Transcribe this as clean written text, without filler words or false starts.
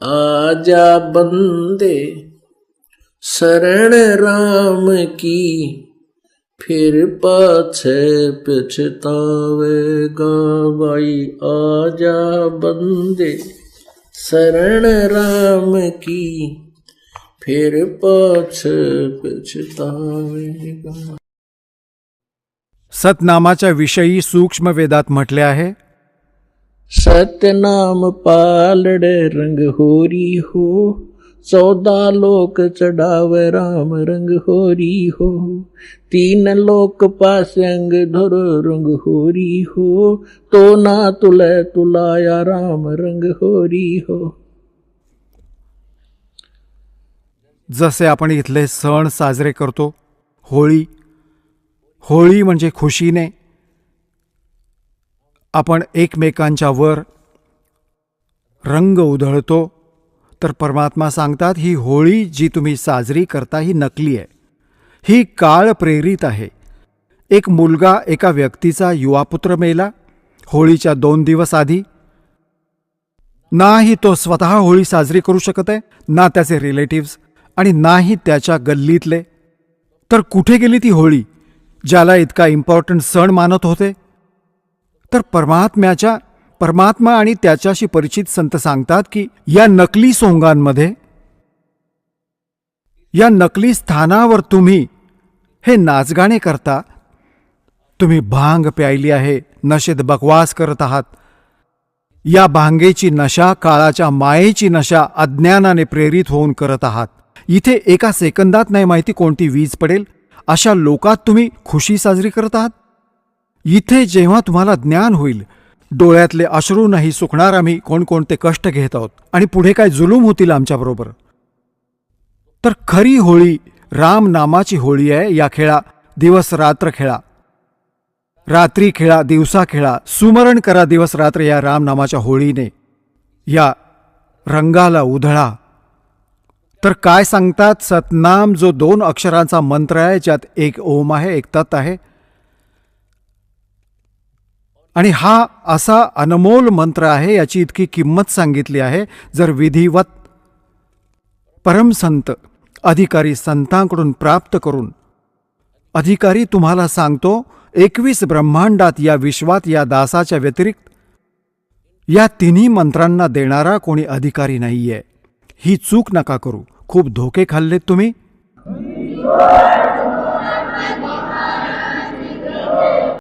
आजा बंदे शरण राम की, फिर पाछे पछतावेगा भाई। आजा बंदे शरण राम की, फिर पाछे पछतावेगा। सतनामाच्या विषयी सूक्ष्म वेदात म्हटले आहे, सतनाम पालड़े रंग होरी हो, 14 लोक चढ़ावे राम रंग होरी हो। 3 लोक पासे अंग धरो रंग होरी हो, तो ना तुले तुलाया राम रंग होरी हो। जसे आपण इथले सण साजरे करतो, होळी, होळी म्हणजे खुशीने आपण एकमेकांच्या वर रंग उधळतो, तर परमात्मा सांगतात ही होळी जी तुम्ही साजरी करता ही नकली आहे, ही काळ प्रेरित आहे। एक मुलगा एका व्यक्तीचा युवापुत्र मेला होळीच्या 2 दिवस आधी, नाही तो स्वतः होळी साजरी करू शकत आहे, ना त्याचे रिलेटिव्स आणि नाही त्याच्या गल्लीतले, तर कुठे गेली ती होळी ज्याला इतका इम्पॉर्टंट सण मानत होते? तर परमात्मा आणि त्याच्याशी परिचित संत सांगतात की या नकली सोंगांमध्ये, या नकली स्थानावर तुम्ही हे नाचगाणे करता, तुम्ही भांग प्यायली आहे, नशेत बकवास करत आहात। या भांगेची नशा, काळाच्या मायेची नशा अज्ञानाने प्रेरित होऊन करत आहात। इथे एका सेकंदात नाही माहिती कोणती वीज पडेल, अशा लोकात तुम्ही खुशी साजरी करत आहात। इथे जेव्हा तुम्हाला ज्ञान होईल, डोळ्यातले अश्रू नाही सुकणार, आम्ही कोणकोणते कष्ट घेत आहोत आणि पुढे काय जुलूम होतील आमच्याबरोबर। तर खरी होळी राम नामाची होळी आहे। या खेळा, दिवस रात्र खेळा, रात्री खेळा, दिवसा खेळा, सुमरण करा दिवस रात्र या राम नामाच्या होळीने, या रंगाला उधळा। तर काय सांगतात? सतनाम जो 2 अक्षरांचा मंत्र आहे, ज्यात एक ओम आहे, एक तत् आहे, आणि हा असा अनमोल मंत्र आहे, याची इतकी किंमत सांगितली आहे। जर विधिवत परमसंत अधिकारी संतांकडून प्राप्त करून, अधिकारी तुम्हाला सांगतो 21 ब्रह्मांडात या विश्वात या दासाच्या व्यतिरिक्त या 3 मंत्रांना देणारा कोणी अधिकारी नाहीये। ही चूक नका करू, खूप धोके खाल्लेत तुम्ही।